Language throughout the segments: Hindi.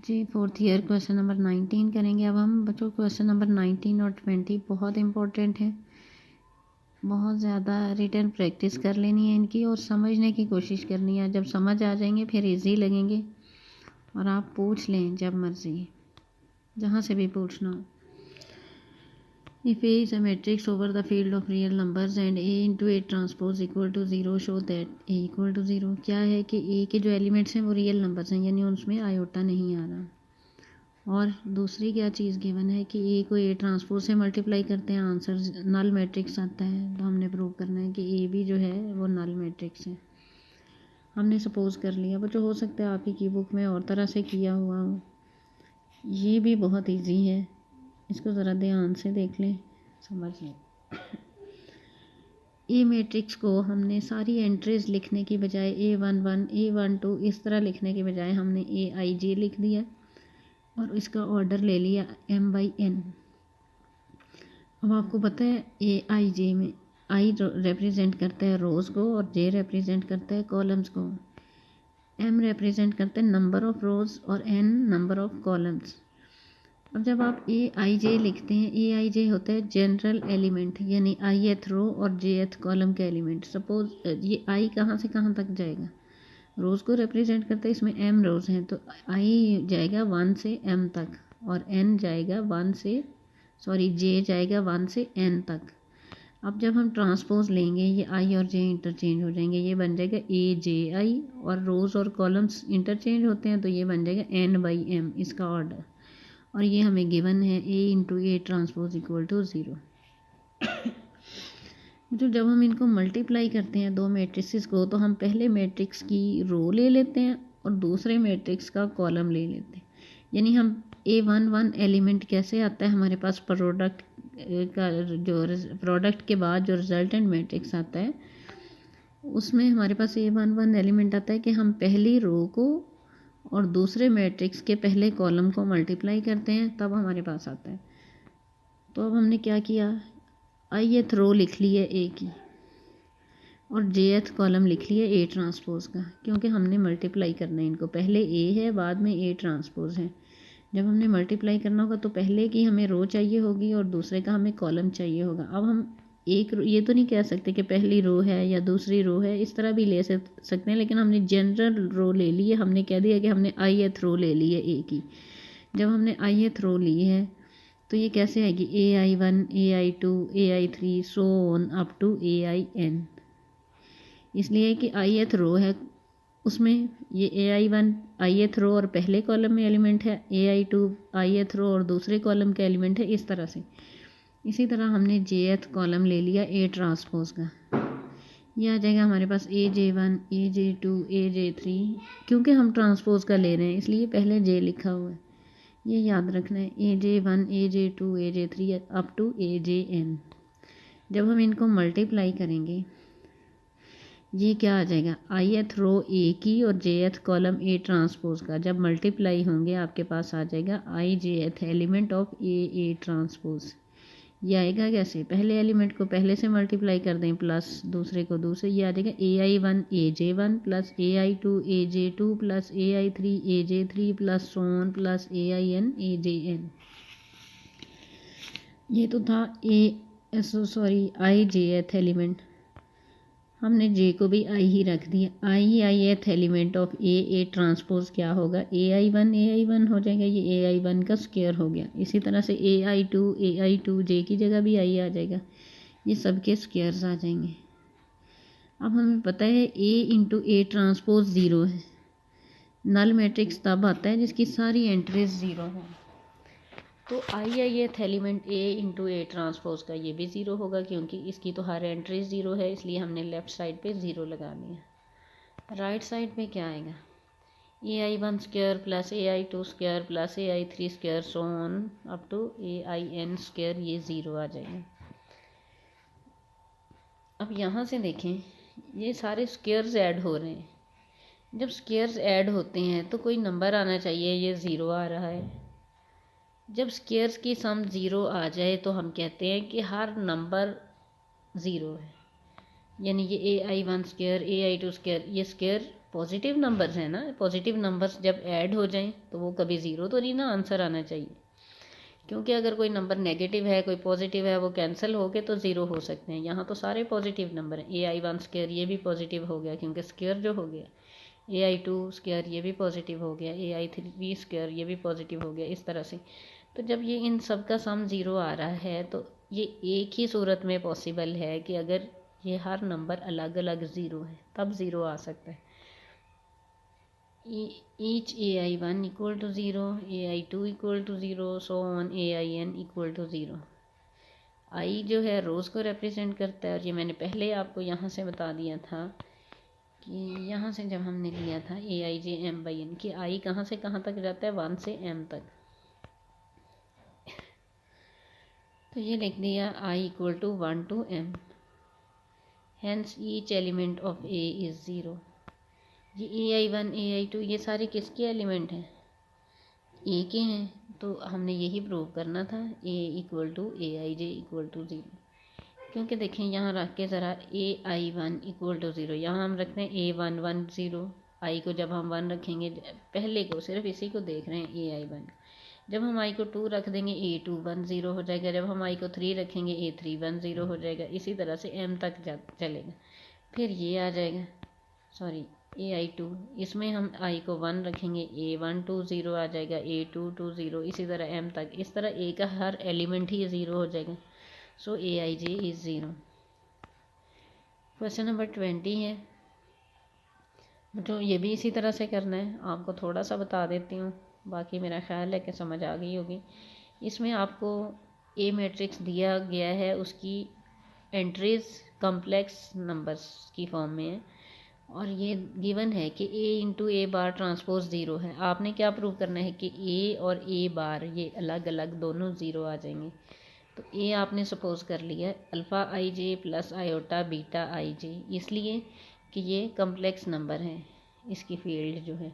जी फोर्थ ईयर क्वेश्चन नंबर 19 करेंगे। अब हम बच्चों क्वेश्चन नंबर 19 और 20 बहुत इम्पोर्टेंट है, बहुत ज़्यादा रिटर्न प्रैक्टिस कर लेनी है इनकी और समझने की कोशिश करनी है। जब समझ आ जाएंगे फिर इजी लगेंगे और आप पूछ लें जब मर्जी, जहाँ से भी पूछना हो। If A is a matrix over the field of real numbers and A into A transpose equal to 0, show that A equal to 0। क्या है कि A के जो एलिमेंट्स हैं वो रियल नंबर्स हैं, यानी उसमें आयोटा नहीं आ रहा। और दूसरी क्या चीज़ गिवन है कि A को A ट्रांसपोज से मल्टीप्लाई करते हैं, आंसर नल मैट्रिक्स आता है। तो हमने प्रूव करना है कि A भी जो है वो नल मैट्रिक्स है। हमने सपोज कर लिया। बच्चों हो सकता है आपकी की बुक में और तरह से किया हुआ हो। ये भी बहुत इजी है, इसको ज़रा ध्यान से देख लें, समझ लें। ए मैट्रिक्स को हमने सारी एंट्रीज लिखने की बजाय A11 A12 इस तरह लिखने के बजाय हमने AIJ लिख दिया और इसका ऑर्डर ले लिया M/N। अब आपको पता है AIJ में I रिप्रेजेंट करता है रोज़ को और J रिप्रेजेंट करता है कॉलम्स को। M रिप्रेजेंट करता है नंबर ऑफ़ रोज़ और N नंबर ऑफ़ कॉलम्स। अब जब आप AIJ लिखते हैं, AIJ होता है जनरल एलिमेंट, यानी ith रो और jth कॉलम का एलिमेंट। सपोज ये I कहाँ से कहाँ तक जाएगा, रोज़ को रिप्रेजेंट करता है, इसमें m रोज़ हैं तो I जाएगा 1 से m तक और n जाएगा 1 से j जाएगा 1 से n तक। अब जब हम ट्रांसपोज लेंगे ये I और J इंटरचेंज हो जाएंगे, ये बन जाएगा AJI और रोज़ और कॉलम्स इंटरचेंज होते हैं तो ये बन जाएगा N/M इसका ऑर्डर। और ये हमें गिवन है A into A transpose equal to 0। तो जब हम इनको मल्टीप्लाई करते हैं दो मैट्रिक्स को, तो हम पहले मैट्रिक्स की रो ले लेते हैं और दूसरे मैट्रिक्स का कॉलम ले लेते हैं। यानी हम A11 एलिमेंट कैसे आता है हमारे पास, प्रोडक्ट का जो प्रोडक्ट के बाद जो रिजल्टेंट मैट्रिक्स आता है उसमें हमारे पास A11 एलिमेंट आता है कि हम पहली रो को और दूसरे मैट्रिक्स के पहले कॉलम को मल्टीप्लाई करते हैं, तब हमारे पास आता है। तो अब हमने क्या किया, ith रो लिख ली है A की और jth कॉलम लिख लिया A ट्रांसपोज का, क्योंकि हमने मल्टीप्लाई करना है इनको। पहले A है, बाद में A ट्रांसपोज है। जब हमने मल्टीप्लाई करना होगा तो पहले की हमें रो चाहिए होगी और दूसरे का हमें कॉलम चाहिए होगा। अब हम एक ये तो नहीं कह सकते कि पहली रो है या दूसरी रो है, इस तरह भी ले सकते हैं, लेकिन हमने जनरल रो ले ली है। हमने कह दिया कि हमने ith रो ले ली है A की। जब हमने ith रो ली है तो ये कैसे आएगी, AI1 AI2 AI3 so on up to AIN। इसलिए कि ith रो है उसमें ये AI1 ith रो और पहले कॉलम में एलिमेंट है, AI2 ith रो और दूसरे कॉलम का एलिमेंट है, इस तरह से। इसी तरह हमने jth कॉलम ले लिया A ट्रांसपोज का, ये आ जाएगा हमारे पास AJ1 AJ2 AJ3। क्योंकि हम ट्रांसपोज का ले रहे हैं इसलिए पहले J लिखा हुआ है, ये याद रखना है। AJ1 AJ2 AJ3 up to AJN। जब हम इनको मल्टीप्लाई करेंगे ये क्या आ जाएगा, ith रो A की और jth कॉलम A ट्रांसपोज का जब मल्टीप्लाई होंगे आपके पास आ जाएगा ijth element of A transpose. ये आएगा कैसे, पहले एलिमेंट को पहले से मल्टीप्लाई कर दें प्लस दूसरे को दूसरे, ये आ जाएगा AI1 AJ1 plus AI2 AJ2 plus AI3 AJ3 plus so on plus AIN AJN। ये तो था ijth एलिमेंट, हमने J को भी I ही रख दिया। ith element of A transpose क्या होगा, AI1 हो जाएगा, ये AI1 का स्क्वायर हो गया। इसी तरह से AI2 J की जगह भी I आ जाएगा, ये सबके स्क्वायर्स आ जाएंगे। अब हमें पता है A इंटू A ट्रांसपोज 0 है। नल मैट्रिक्स तब आता है जिसकी सारी एंट्रीज 0 हों। तो ith element A into A transpose का ये भी 0 होगा, क्योंकि इसकी तो हर एंट्री 0 है, इसलिए हमने लेफ़्ट साइड पे 0 लगा दिया। राइट साइड पे क्या आएगा, AI1 square plus AI2 square plus AI3 square so on up to AIN square, ये 0 आ जाएगा। अब यहाँ से देखें ये सारे स्क्वायर्स ऐड हो रहे हैं। जब स्क्वायर्स ऐड होते हैं तो कोई नंबर आना चाहिए, ये 0 आ रहा है। जब स्क्वायर्स की सम 0 आ जाए तो हम कहते हैं कि हर नंबर 0 है, यानी ये AI1 स्क्वायर AI2 स्क्वायर ये स्क्वायर पॉजिटिव नंबर्स हैं ना, पॉजिटिव नंबर्स जब ऐड हो जाएं तो वो कभी ज़ीरो तो नहीं ना आंसर आना चाहिए, क्योंकि अगर कोई नंबर नेगेटिव है कोई पॉजिटिव है वो कैंसिल हो के तो ज़ीरो हो सकते हैं। यहाँ तो सारे पॉजिटिव नंबर हैं। AI1 स्क्वायर ये भी पॉजिटिव हो गया क्योंकि स्क्वायर जो हो गया, AI2 स्क्वायर ये भी पॉजिटिव हो गया, AI3 स्क्वायर ये भी पॉजिटिव हो गया, इस तरह से। तो जब ये इन सब का सम ज़ीरो आ रहा है तो ये एक ही सूरत में पॉसिबल है कि अगर ये हर नंबर अलग अलग ज़ीरो है तब ज़ीरो आ सकता है। each AI1 equal to 0, AI2 equal to 0, so on AIN equal to 0। आई जो है रोज़ को रिप्रेजेंट करता है, और ये मैंने पहले आपको यहाँ से बता दिया था कि यहाँ से जब हमने लिया था AIJ M/N कि आई कहाँ से कहाँ तक जाता है, 1 से M तक। तो ये लिख दिया I equal to 1 to M, hence each element of A is 0। ये AI1 AI2 ये सारे किसके एलिमेंट हैं, ए के हैं, तो हमने यही प्रूव करना था A equal to AIJ equal to 0। क्योंकि देखें यहाँ रख के ज़रा AI1 इक्वल टू 0, यहाँ हम रखते हैं A1 1 0, आई को जब हम 1 रखेंगे, पहले को सिर्फ इसी को देख रहे हैं AI1, जब हम आई को 2 रख देंगे A2 1 0 हो जाएगा, जब हम आई को 3 रखेंगे A3 1 0 हो जाएगा, इसी तरह से M तक चलेगा। फिर ये आ जाएगा सॉरी AI2, इसमें हम आई को 1 रखेंगे A1 2 0 आ जाएगा, A2 2 0, इसी तरह M तक, इस तरह A का हर एलिमेंट ही 0 हो जाएगा। सो AIJ इज़ 0। क्वेश्चन नंबर 20 है, तो ये भी इसी तरह से करना है। आपको थोड़ा सा बता देती हूँ, बाकी मेरा ख्याल है कि समझ आ गई होगी। इसमें आपको ए मैट्रिक्स दिया गया है, उसकी एंट्रीज कॉम्प्लेक्स नंबर्स की फॉर्म में है, और ये गिवन है कि A into A bar transpose 0 है। आपने क्या प्रूव करना है कि A और A बार ये अलग अलग दोनों 0 आ जाएंगे। तो A आपने सपोज कर लिया alpha IJ plus iota beta IJ, इसलिए कि ये कम्प्लेक्स नंबर है, इसकी फील्ड जो है।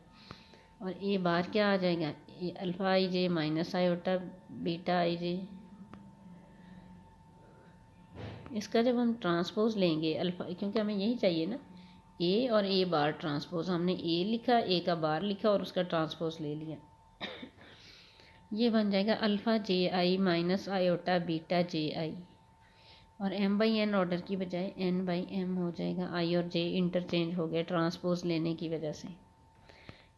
और A बार क्या आ जाएगा, alpha IJ minus iota beta IJ। इसका जब हम ट्रांसपोज लेंगे अल्फ़ा, क्योंकि हमें यही चाहिए ना, A और A बार ट्रांसपोज, हमने A लिखा, A का बार लिखा और उसका ट्रांसपोज ले लिया। ये बन जाएगा alpha JI minus iota beta JI, और M/N ऑर्डर की बजाय N/M हो जाएगा। I और J इंटरचेंज हो गए ट्रांसपोज लेने की वजह से।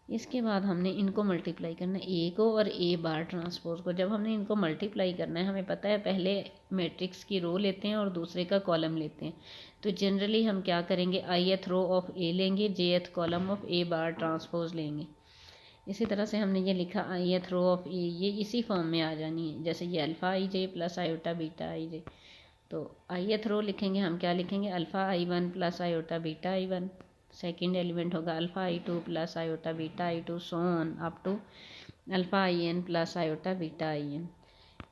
इसके बाद हमने इनको मल्टीप्लाई करना है, A को और A बार ट्रांसपोज को। जब हमने इनको मल्टीप्लाई करना है, हमें पता है पहले मैट्रिक्स की रो लेते हैं और दूसरे का कॉलम लेते हैं। तो जनरली हम क्या करेंगे, ith रो ऑफ A लेंगे, jth column of A bar transpose लेंगे। इसी तरह से हमने ये लिखा ith रो ऑफ A, ये इसी फॉर्म में आ जानी है, जैसे ये alpha IJ plus iota beta IJ। तो ith रो लिखेंगे हम, क्या लिखेंगे, alpha I1 plus iota beta I1। Second element होगा alpha I2 plus iota beta I2, so on up to alpha IN plus iota beta IN।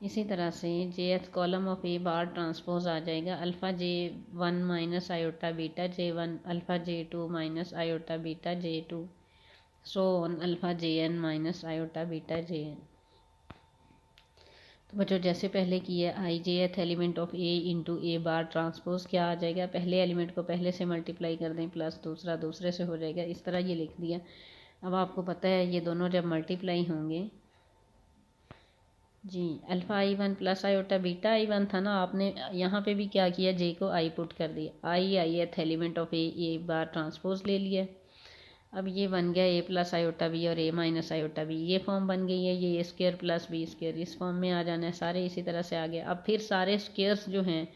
इसी तरह से jth column of A bar transpose आ जाएगा alpha J1 minus iota beta J1, alpha J2 minus iota beta J2, so on alpha JN minus iota beta JN। तो बच्चों जैसे पहले किया, ijth element of A into A bar transpose क्या आ जाएगा, पहले एलिमेंट को पहले से मल्टीप्लाई कर दें प्लस दूसरा दूसरे से हो जाएगा, इस तरह ये लिख दिया। अब आपको पता है ये दोनों जब मल्टीप्लाई होंगे जी, alpha I1 plus iota beta I1 था ना, आपने यहाँ पे भी क्या किया, J को I पुट कर दिया, ith element of A bar transpose ले लिया। अब ये बन गया A प्लस आयोटा बी और A माइनस आयोटा बी, ये फॉर्म बन गई है। ये A square plus B square इस फॉर्म में आ जाना है, सारे इसी तरह से आ गए। अब फिर सारे स्क्वायर्स जो हैं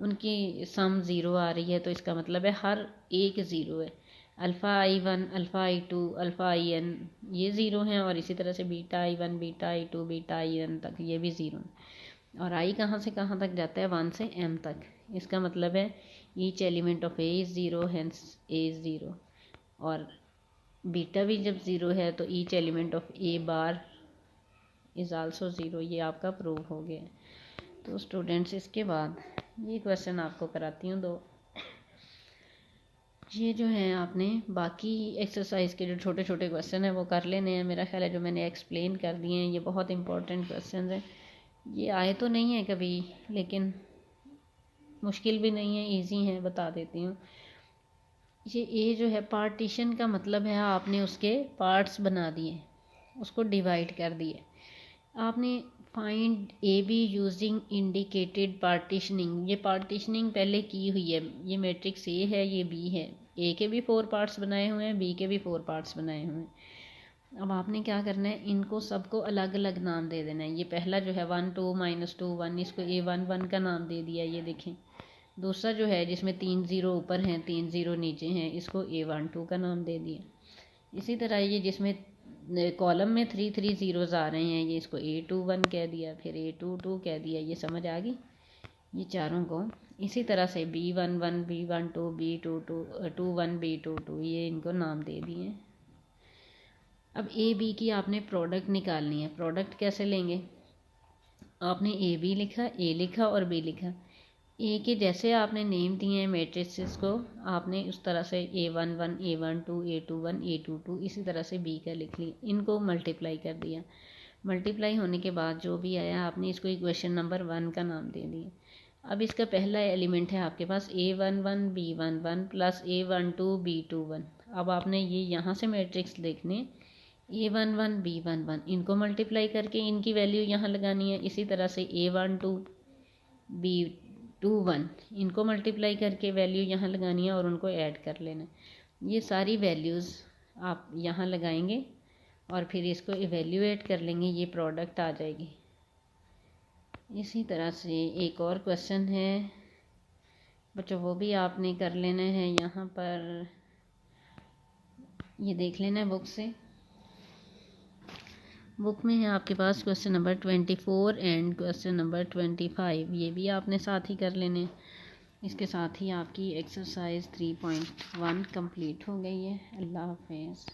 उनकी सम ज़ीरो आ रही है, तो इसका मतलब है हर एक ज़ीरो है। Alpha I1 alpha I2 alpha IN ये ज़ीरो हैं, और इसी तरह से beta I1 beta I2 beta IN तक ये भी ज़ीरो हैं। और I कहाँ से कहाँ तक जाता है, 1 से M तक। इसका मतलब है each element of A is zero, hence A is zero. और बीटा भी जब ज़ीरो है तो each element of A bar is also zero. ये आपका प्रूव हो गया। तो स्टूडेंट्स इसके बाद ये क्वेश्चन आपको कराती हूँ दो। ये जो है आपने बाकी एक्सरसाइज के जो छोटे छोटे क्वेश्चन हैं वो कर लेने हैं। मेरा ख्याल है जो मैंने एक्सप्लेन कर दिए हैं ये बहुत इंपॉर्टेंट क्वेश्चन हैं। ये आए तो नहीं है कभी, लेकिन मुश्किल भी नहीं है, इजी है, बता देती हूँ। ये ए जो है पार्टीशन का मतलब है आपने उसके पार्ट्स बना दिए, उसको डिवाइड कर दिए। आपने find A be using indicated partitioning, ये पार्टीशनिंग पहले की हुई है, ये मैट्रिक्स ए है, ये बी है, ए के भी 4 पार्ट्स बनाए हुए हैं, बी के भी 4 पार्ट्स बनाए हुए हैं। अब आपने क्या करना है, इनको सबको अलग अलग नाम दे देना है। ये पहला जो है 1 2 -2 1, इसको A11 का नाम दे दिया, ये देखें। दूसरा जो है जिसमें 3 0 ऊपर हैं 3 0 नीचे हैं, इसको A12 का नाम दे दिया। इसी तरह ये जिसमें कॉलम में 3 3 ज़ीरोज़ आ रहे हैं, ये इसको A21 कह दिया, फिर A22 कह दिया। ये समझ आ गई ये चारों को। इसी तरह से B11 B12 B22 21 B22, ये इनको नाम दे दिए। अब ए बी की आपने प्रोडक्ट निकालनी है। प्रोडक्ट कैसे लेंगे, आपने ए बी लिखा, ए लिखा और बी लिखा। ए के जैसे आपने नेम दिए हैं मैट्रिसेस को, आपने उस तरह से A11 A12 A21 A22 इसी तरह से बी का लिख लिया, इनको मल्टीप्लाई कर दिया। मल्टीप्लाई होने के बाद जो भी आया आपने इसको इक्वेशन नंबर 1 का नाम दे दिया। अब इसका पहला एलिमेंट है आपके पास A11 B11 plus A12 B21। अब आपने ये यहाँ से मैट्रिक्स लिखने A11 B11, इनको मल्टीप्लाई करके इनकी वैल्यू यहाँ लगानी है। इसी तरह से A12 B21, इनको मल्टीप्लाई करके वैल्यू यहाँ लगानी है और उनको ऐड कर लेना। ये सारी वैल्यूज़ आप यहाँ लगाएंगे और फिर इसको इवेल्यूएट कर लेंगे, ये प्रोडक्ट आ जाएगी। इसी तरह से एक और क्वेश्चन है बच्चों, वो भी आपने कर लेना है। यहाँ पर ये देख लेना है बुक से, बुक में है आपके पास question number 24 and question number 25, ये भी आपने साथ ही कर लेने। इसके साथ ही आपकी एक्सरसाइज 3.1 कंप्लीट हो गई है। अल्लाह हाफिज़।